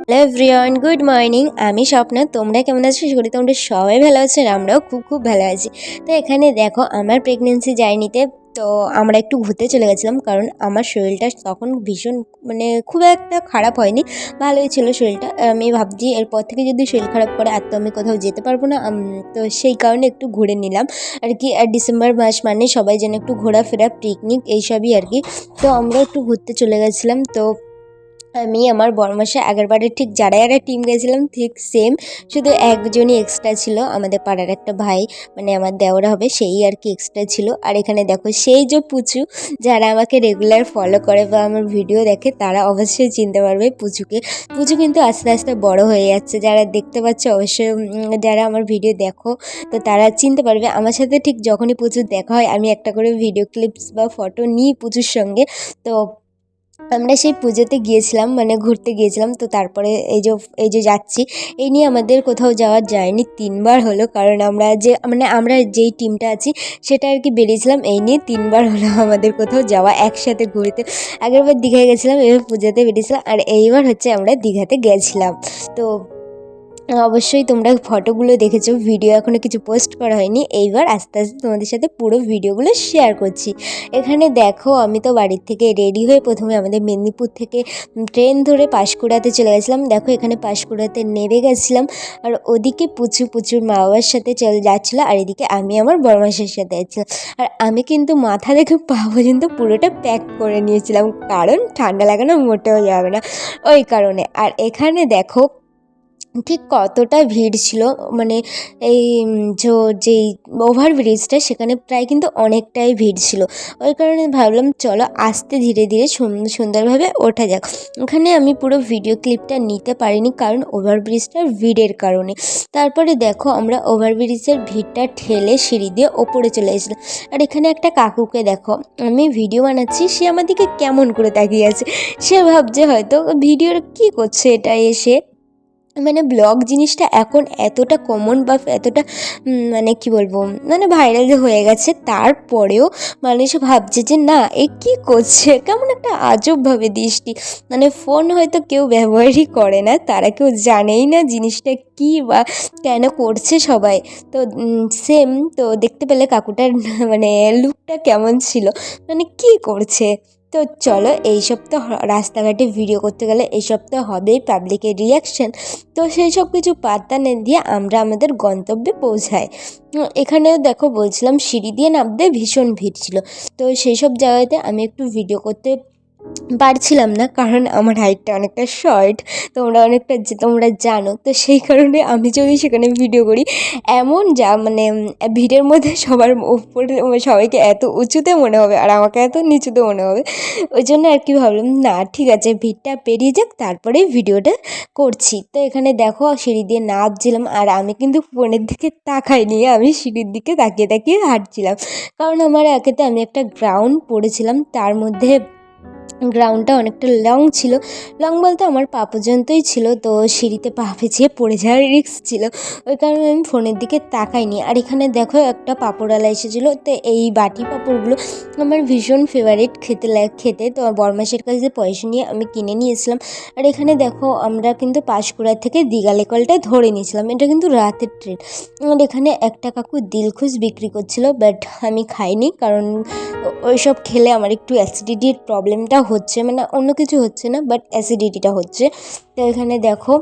Hello everyone, good morning. আমি স্বপ্না। তোমরা কেমন আছো? আশা করি তোমরা সবাই ভালো আছো আর আমরাও খুব খুব ভালো আছি। তো এখানে দেখো আমার প্রেগনেন্সি জার্নিতে তো আমরা একটু ঘুরতে চলে গেছিলাম, কারণ আমার শরীরটা তখন ভীষণ খুব একটা খারাপ হয়নি, ভালোই ছিল শরীরটা। আমি ভাবছি এরপর থেকে যদি শরীর খারাপ করে আর তো আমি কোথাও যেতে পারবো না। তো সেই কারণে একটু ঘুরে নিলাম আর কি। আর ডিসেম্বর মাস মানে সবাই যেন একটু ঘোরাফেরা, পিকনিক এইসবই আর কি। তো আমরা একটু ঘুরতে চলে গেছিলাম। তো আমি আমার বড়মাসে আগেরবারে ঠিক যারা যারা টিম গেছিলাম ঠিক সেম, শুধু একজনই এক্সট্রা ছিল, আমাদের পাড়ার একটা ভাই, মানে আমার দেওরা হবে, সেই আর কি এক্সট্রা ছিল। আর এখানে দেখো সেই যে পুচু, যারা আমাকে রেগুলার ফলো করে বা আমার ভিডিও দেখে তারা অবশ্যই চিনতে পারবে পুচুকে। পুচু কিন্তু আস্তে আস্তে বড় হয়ে যাচ্ছে, যারা দেখতে পাচ্ছে অবশ্যই, যারা আমার ভিডিও দেখো তো তারা চিনতে পারবে। আমার সাথে ঠিক যখনই পুচুর দেখা হয় আমি একটা করে ভিডিও ক্লিপস বা ফটো নিই পুচুর সঙ্গে। তো আমরা সেই পুজোতে গিয়েছিলাম, মানে ঘুরতে গিয়েছিলাম। তো তারপরে এই যে যাচ্ছি, এই নিয়ে আমাদের কোথাও যাওয়ার যায়নি 3বার হলো, কারণ আমরা যেই টিমটা আছি সেটা আর কি বেরিয়েছিলাম, এই নিয়ে 3বার হলো আমাদের কোথাও যাওয়া একসাথে ঘুরতে। আগেরবার দীঘায় গেছিলাম, এবার পুজোতে বেরিয়েছিলাম, আর এইবার হচ্ছে আমরা দীঘাতে গেছিলাম। তো অবশ্যই তোমরা ফটোগুলো দেখেছো, ভিডিও এখনও কিছু পোস্ট করা হয়নি, এইবার আস্তে আস্তে তোমাদের সাথে পুরো ভিডিওগুলো শেয়ার করছি। এখানে দেখো আমি তো বাড়ির থেকে রেডি হয়ে প্রথমে আমাদের মেদিনীপুর থেকে ট্রেন ধরে পাঁশকুড়াতে চলে গেছিলাম। দেখো এখানে পাঁশকুড়াতে নেমে গেছিলাম, আর ওদিকে পুচুর মা বাবার সাথে চলে যাচ্ছিলো, আর এদিকে আমি আমার বড়মাসের সাথে যাচ্ছিলাম। আর আমি কিন্তু মাথা থেকে পা পর্যন্ত পুরোটা প্যাক করে নিয়েছিলাম, কারণ ঠান্ডা লাগানো মোটেও যাবে না, ওই কারণে। আর এখানে দেখো ঠিক কতটা ভিড় ছিল, মানে এই যেই ওভারব্রিজটা সেখানে প্রায় কিন্তু অনেকটাই ভিড় ছিল। ওই কারণে ভাবলাম চলো আস্তে ধীরে ধীরে সুন্দরভাবে ওঠা যাক। ওখানে আমি পুরো ভিডিও ক্লিপটা নিতে পারিনি, কারণ ওভারব্রিজটার ভিড়ের কারণে। তারপরে দেখো আমরা ওভারব্রিজের ভিড়টা ঠেলে সিঁড়ি দিয়ে ওপরে চলে এসেছিলাম। আর এখানে একটা কাকুকে দেখো, আমি ভিডিও বানাচ্ছি, সে আমার দিকে কেমন করে তাকিয়ে আছে। সে ভাবছে হয়তো ভিডিওর কী করছে এটা এসে, মানে ব্লগ জিনিসটা এখন এতটা কমন বা এতটা মানে কি বলবো, মানে ভাইরাল যে হয়ে গেছে, তারপরেও মানুষ ভাবছে যে না এ কী করছে, কেমন একটা আজবভাবে দৃষ্টি। মানে ফোন হয়তো কেউ ব্যবহারই করে না, তারা কেউ জানেই না জিনিসটা কী বা কেন করছে সবাই। তো সেম তো দেখতে পেলে কাকুটার মানে লুকটা কেমন ছিল, মানে কী করছে। তো চলো, এইসব তো রাস্তাঘাটে ভিডিও করতে গেলে এইসব তো হবেই, পাবলিকের রিয়াকশান। তো সেই সব কিছু পাত্তা না দিয়ে আমরা আমাদের গন্তব্যে পৌঁছাই। এখানেও দেখো বলছিলাম সিঁড়ি দিয়ে নামতে ভীষণ ভিড় ছিল। তো সেই সব জায়গাতে আমি একটু ভিডিও করতে পারছিলাম না, কারণ আমার হাইটটা অনেকটা শর্ট, তোমরা জানো। তো সেই কারণে আমি যদি সেখানে ভিডিও করি, এমন মানে ভিড়ের মধ্যে সবার উপরে সবাইকে এত উঁচুতে মনে হবে আর আমাকে এত নিচুতে মনে হবে। ওই জন্য আর কি ভাবলাম না ঠিক আছে, ভিড়টা পেরিয়ে যাক তারপরেই ভিডিওটা করছি। তো এখানে দেখো সিঁড়ি দিয়ে নামছিলাম, আর আমি কিন্তু ফোনের দিকে তাকাইনি, আমি সিঁড়ির দিকে তাকিয়ে তাকিয়ে হাঁটছিলাম। কারণ আমার একেতে আমি একটা গ্রাউন্ড পড়েছিলাম, তার মধ্যে গ্রাউন্ডটা অনেকটা লং ছিল, লং বলতে আমার পা পর্যন্তই ছিল। তো সিঁড়িতে পা পেঁচিয়ে পড়ে যাওয়ার রিস্ক ছিল, ওই কারণে আমি ফোনের দিকে তাকাইনি। আর এখানে দেখো একটা পাঁপড়ওয়ালা এসেছিলো, তো এই বাটি পাঁপড়গুলো আমার ভীষণ ফেভারিট খেতে। তো বড়মাসের কাছে পয়সা নিয়ে আমি কিনে নিয়েছিলাম। আর এখানে দেখো আমরা কিন্তু পাঁশকুড়া থেকে দীঘা লোকালটা ধরে নিয়েছিলাম, এটা কিন্তু রাতের ট্রেন। আর এখানে একটা কাকু দিলখুশ বিক্রি করছিলো, বাট আমি খাইনি, কারণ ওইসব খেলে আমার একটু অ্যাসিডিটির প্রবলেমটা হচ্ছে, মানে অন্য কিছু হচ্ছে না, বাট অ্যাসিডিটিটা হচ্ছে। তো এখানে দেখো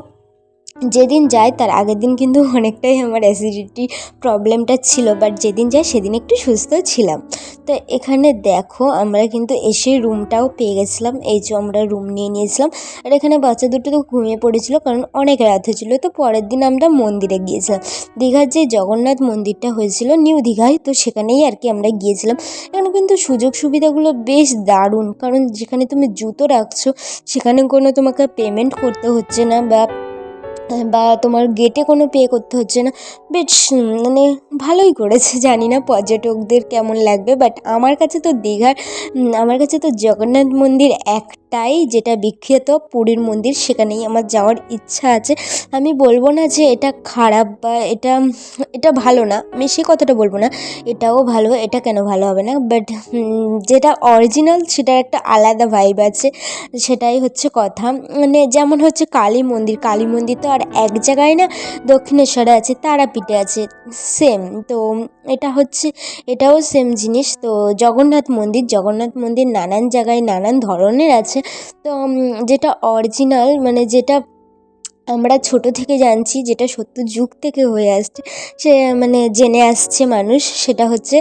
যেদিন যাই তার আগের দিন কিন্তু অনেকটাই আমার অ্যাসিডিটি প্রবলেমটা ছিল, বাট যেদিন যাই সেদিন একটু সুস্থ ছিলাম। তো এখানে দেখো আমরা কিন্তু এসে রুমটাও পেয়ে গেছিলাম, এই যে আমরা রুম নিয়ে নিয়েছিলাম। আর এখানে বাচ্চা দুটো তো ঘুমিয়ে পড়েছিল, কারণ অনেক রাত হয়েছিল। তো পরের দিন আমরা মন্দিরে গিয়েছিলাম, দীঘার যে জগন্নাথ মন্দিরটা হয়েছিল নিউ দীঘায়, তো সেখানেই আর কি আমরা গিয়েছিলাম। এখানে কিন্তু সুযোগ সুবিধাগুলো বেশ দারুণ, কারণ যেখানে তুমি জুতো রাখছো সেখানে কোনো তোমাকে পেমেন্ট করতে হচ্ছে না, বা তোমার গেটে কোনো পে করতে হচ্ছে না। বেশ মানে ভালোই করেছে, জানি না পর্যটকদের কেমন লাগবে, বাট আমার কাছে তো জগন্নাথ মন্দির একটা তাই যেটা বিখ্যাত পুরীর মন্দির সেখানেই আমার যাওয়ার ইচ্ছা আছে। আমি বলবো না যে এটা খারাপ বা এটা ভালো না, আমি সে কথাটা বলবো না। এটাও ভালো, এটা কেন ভালো হবে না, বাট যেটা অরিজিনাল সেটার একটা আলাদা ভাইব আছে, সেটাই হচ্ছে কথা। মানে যেমন হচ্ছে কালী মন্দির, কালী মন্দির তো আর এক জায়গায় না, দক্ষিণেশ্বরে আছে, তারাপীঠে আছে, সেম। তো এটা হচ্ছে, এটাও সেম জিনিস। তো জগন্নাথ মন্দির, জগন্নাথ মন্দির নানান জায়গায় নানান ধরনের আছে। তো যেটা অরিজিনাল, মানে যেটা আমরা ছোট থেকে জানছি, যেটা সত্য যুগ থেকে হয়ে আসছে, সে মানে জেনে আসছে মানুষ, সেটা হচ্ছে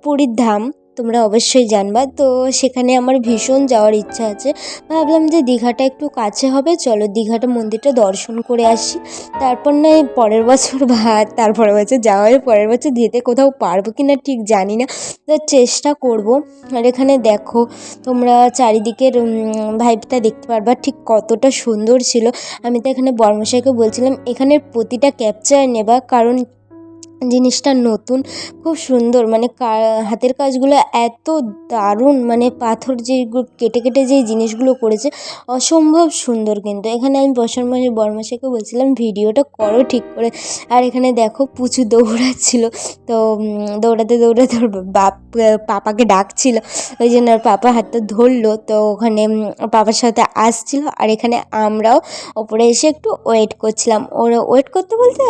পুরীর ধাম। তোমরা অবশ্যই জানবা। তো সেখানে আমার ভীষণ যাওয়ার ইচ্ছা আছে। ভাবলাম যে দীঘাটা একটু কাছে হবে, চলো দীঘাটা মন্দিরটা দর্শন করে আসি, তারপর নয় পরের বছর বা তারপরের বছর যাওয়া হবে। পরের বছর যেতে কোথাও পারবো কি না ঠিক জানি না, তো চেষ্টা করব। আর এখানে দেখো তোমরা চারিদিকের ভাইবটা দেখতে পারবা ঠিক কতটা সুন্দর ছিল। আমি তো এখানে বর্মশাইকে বলছিলাম এখানের প্রতিটা ক্যাপচার নেবা, কারণ জিনিসটা নতুন, খুব সুন্দর, মানে হাতের কাজগুলো এত দারুণ, মানে পাথর যে কেটে কেটে যেই জিনিসগুলো করেছে অসম্ভব সুন্দর। কিন্তু এখানে আমি বর্মশাইকে বলছিলাম ভিডিওটা করো ঠিক করে। আর এখানে দেখো পুচু দৌড়াচ্ছিল, তো দৌড়াতে দৌড়াতে ওর পাপাকে ডাকছিল, ওই জন্য ওর পাপা হাতটা ধরলো, তো ওখানে পাপার সাথে আসছিল। আর এখানে আমরাও ওপরে এসে একটু ওয়েট করছিলাম। ওরা ওয়েট করতে বলতে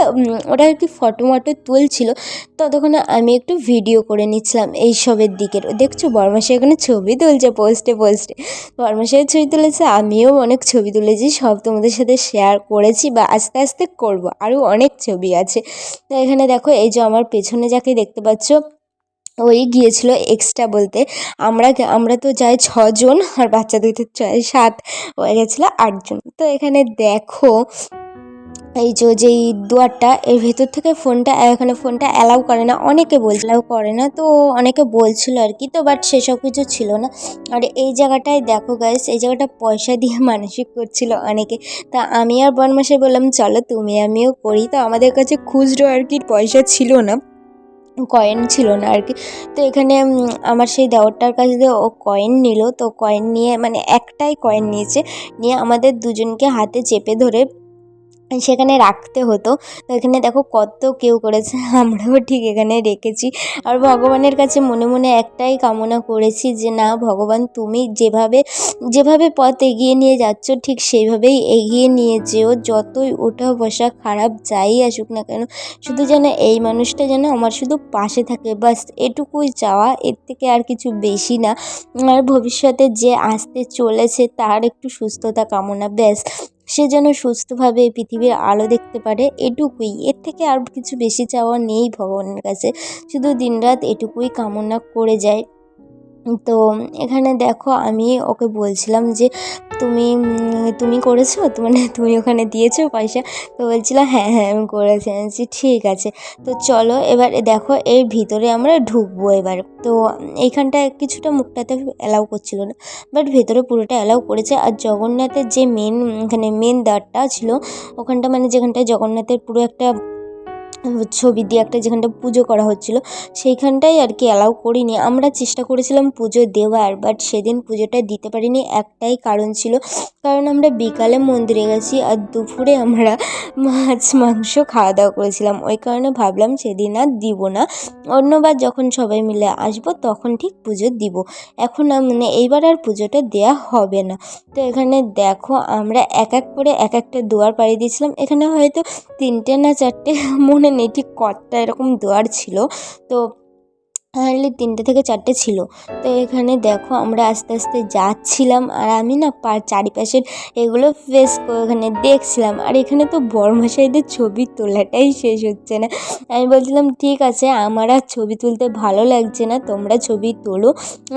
ওরা আর কি ফটো মটো তুলছিল, ততক্ষণে আমি একটু ভিডিও করে নিচ্ছিলাম এইসবের দিকের। দেখছো বর্মাশাই এখানে ছবি তুলছে পোস্টে পোস্টে, বর্মাশাই ছবি তুলেছে, আমিও অনেক ছবি তুলেছি, সব তোমাদের সাথে শেয়ার করেছি বা আস্তে আস্তে করব, আরও অনেক ছবি আছে। তো এখানে দেখো এই যে আমার পেছনে যাকে দেখতে পাচ্ছ, ওই গিয়েছিল এক্সট্রা বলতে। আমরা তো যাই 6 জন, আর বাচ্চাদের তো চাই 7, হয়ে গেছিলো 8 জন। তো এখানে দেখো এই যেই দুয়ারটা, এর ভেতর থেকে এখানে ফোনটা অ্যালাউ করে না, অনেকে অ্যালাউ করে না, তো অনেকে বলছিল আর কি, তো বাট সেসব কিছু ছিল না। আর এই জায়গাটায় দেখো গাইস, এই জায়গাটা পয়সা দিয়ে মানসিক করছিল অনেকে। তা আমি আর বনমাসে বললাম চলো তুমি আমিও করি। তো আমাদের কাছে খুচরো আর কি পয়সা ছিল না, কয়েন ছিল না আর কি। তো এখানে আমার সেই দেওরটার কাছে দিয়ে ও কয়েন নিল, তো কয়েন নিয়ে, মানে একটাই কয়েন নিয়েছে, নিয়ে আমাদের দুজনকে হাতে চেপে ধরে সেখানে রাখতে হতো। তো এখানে দেখো কত কেউ করেছে, আমরাও ঠিক এখানে রেখেছি। আর ভগবানের কাছে মনে মনে একটাই কামনা করেছি যে না ভগবান, তুমি যেভাবে যেভাবে পথ এগিয়ে নিয়ে যাচ্ছ ঠিক সেইভাবেই এগিয়ে নিয়ে যেও, যতই ওঠা বসা খারাপ যাই আসুক না কেন, শুধু যেন এই মানুষটা যেন আমার শুধু পাশে থাকে, বাস এটুকুই চাওয়া, এর থেকে আর কিছু বেশি না। আর ভবিষ্যতে যে আসতে চলেছে তার একটু সুস্থতা কামনা, ব্যাস সে যেন সুস্থভাবে এই পৃথিবীর আলো দেখতে পারে, এটুকুই। এর থেকে আর কিছু বেশি চাওয়া নেই ভগবানের কাছে, শুধু দিনরাত এটুকুই কামনা করে যায়। তো এখানে দেখো আমি ওকে বলছিলাম যে তুমি করেছো তো, মানে তুমি ওখানে দিয়েছো পয়সা? তো বলছিল হ্যাঁ হ্যাঁ আমি করেছি। আমি বলছি ঠিক আছে, তো চলো এবার দেখো এর ভিতরে আমরা ঢুকবো এবার। তো এইখানটায় কিছুটা মুখটাতে অ্যালাউ করছিল না, বাট ভেতরে পুরোটা অ্যালাউ করেছে। আর জগন্নাথের যে এখানে মেন দ্বারটা ছিল, ওখানটা মানে যেখানটায় জগন্নাথের পুরো একটা ছবি দিয়ে একটা যেখানটা পুজো করা হচ্ছিলো, সেইখানটাই আর কি অ্যালাউ করিনি। আমরা চেষ্টা করেছিলাম পুজো দেওয়ার, বাট সেদিন পুজোটা দিতে পারিনি, একটাই কারণ ছিল, কারণ আমরা বিকালে মন্দিরে গেছি আর দুপুরে আমরা মাছ মাংস খাওয়া দাওয়া করেছিলাম, ওই কারণে ভাবলাম সেদিন আর দিব না, অন্যবার যখন সবাই মিলে আসবো তখন ঠিক পুজো দিব। এখন মানে এইবার আর পুজোটা দেওয়া হবে না। তো এখানে দেখো আমরা এক এক করে এক একটা দুয়ার পাড়ি দিয়েছিলাম, এখানে হয়তো 3টে না 4টে মনে নেই ঠিক কতটা এরকম দুয়ার ছিল, তো হার্ডলি 3টে থেকে 4টে ছিল। তো এখানে দেখো আমরা আস্তে আস্তে যাচ্ছিলাম, আর আমি না চারিপাশের এগুলো ফেস ওখানে দেখছিলাম। আর এখানে তো বড়মশাইদের ছবি তোলাটাই শেষ হচ্ছে না। আমি বলছিলাম ঠিক আছে আমার আর ছবি তুলতে ভালো লাগছে না, তোমরা ছবি তোলো,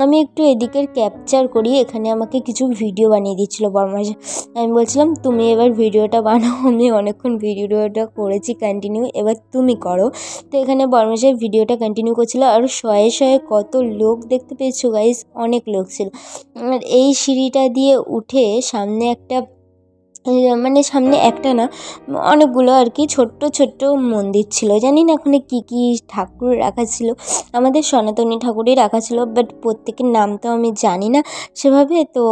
আমি একটু এদিকের ক্যাপচার করি। এখানে আমাকে কিছু ভিডিও বানিয়ে দিচ্ছিলো বড়মশাই। আমি বলছিলাম তুমি এবার ভিডিওটা বানাও, আমি অনেকক্ষণ ভিডিওটা করেছি কন্টিনিউ, এবার তুমি করো। তো এখানে বর্মশাই ভিডিওটা কন্টিনিউ করছিল। আর শয়ে শয়ে কত লোক দেখতে পেয়েছো গাইস, অনেক লোক ছিল। আর এই সিঁড়িটা দিয়ে উঠে সামনে একটা মানে সামনে একটা না অনেকগুলো আর কি ছোট্ট ছোট্ট মন্দির ছিল। জানি না ওখানে কী কী ঠাকুর রাখা ছিল, আমাদের সনাতনী ঠাকুরই রাখা ছিল, বাট প্রত্যেকের নাম তো আমি জানি না সেভাবে। তো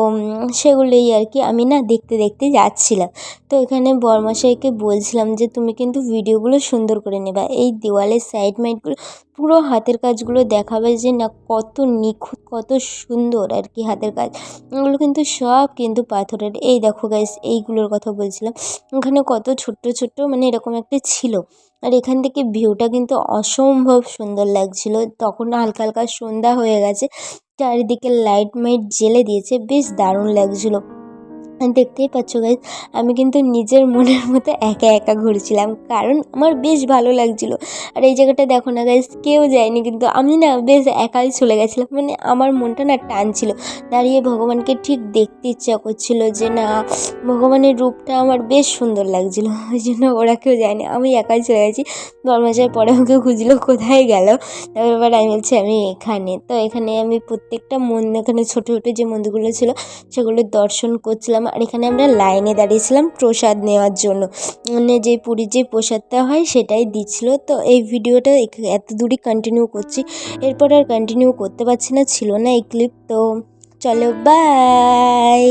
সেগুলোই আর কি আমি না দেখতে দেখতে যাচ্ছিলাম। তো এখানে বরমশাইকে বলছিলাম যে তুমি কিন্তু ভিডিওগুলো সুন্দর করে নেবা, এই দেওয়ালের সাইড মাইডগুলো পুরো হাতের কাজগুলো দেখাবে যে না কত নিখুঁত কত সুন্দর আর কি হাতের কাজ। এগুলো কিন্তু সব কিন্তু পাথরের। এই দেখো গাইস, এইগুলোর কথা বলছিলাম, ওখানে কত ছোট্ট ছোট্ট মানে এরকম একটা ছিল। আর এখান থেকে ভিউটা কিন্তু অসম্ভব সুন্দর লাগছিল। তখন হালকা হালকা সন্ধ্যা হয়ে গেছে, চারিদিকে লাইট মাইট জ্বেলে দিয়েছে, বেশ দারুণ লাগছিল। দেখতেই পাচ্ছ গাইস, আমি কিন্তু নিজের মনের মতো একা একা ঘুরছিলাম, কারণ আমার বেশ ভালো লাগছিল। আর এই জায়গাটা দেখো না গাইস, কেউ যায়নি কিন্তু আমি না বেশ একাই চলে গেছিলাম, মানে আমার মনটা না টানছিল, দাঁড়িয়ে ভগবানকে ঠিক দেখতে ইচ্ছা করছিল যে না ভগবানের রূপটা আমার বেশ সুন্দর লাগছিল। ওই জন্য ওরা কেউ যায়নি, আমি একাই চলে গেছি। বরমাসার পরে আমাকে খুঁজলো কোথায় গেল, তারপর আমি বলছি আমি এখানে। তো এখানে আমি প্রত্যেকটা এখানে ছোটো ছোটো যে মন্দিরগুলো ছিল সেগুলোর দর্শন করছিলাম। আর এখানে আমরা লাইনে দাঁড়িয়েছিলাম প্রসাদ নেওয়ার জন্য, মানে যে পুরীর যে প্রসাদটা হয় সেটাই দিচ্ছিল। তো এই ভিডিওটা এত দূরই কন্টিনিউ করছি, এরপর আর কন্টিনিউ করতে পারছি না, ছিল না এই ক্লিপ। তো চলো বাই।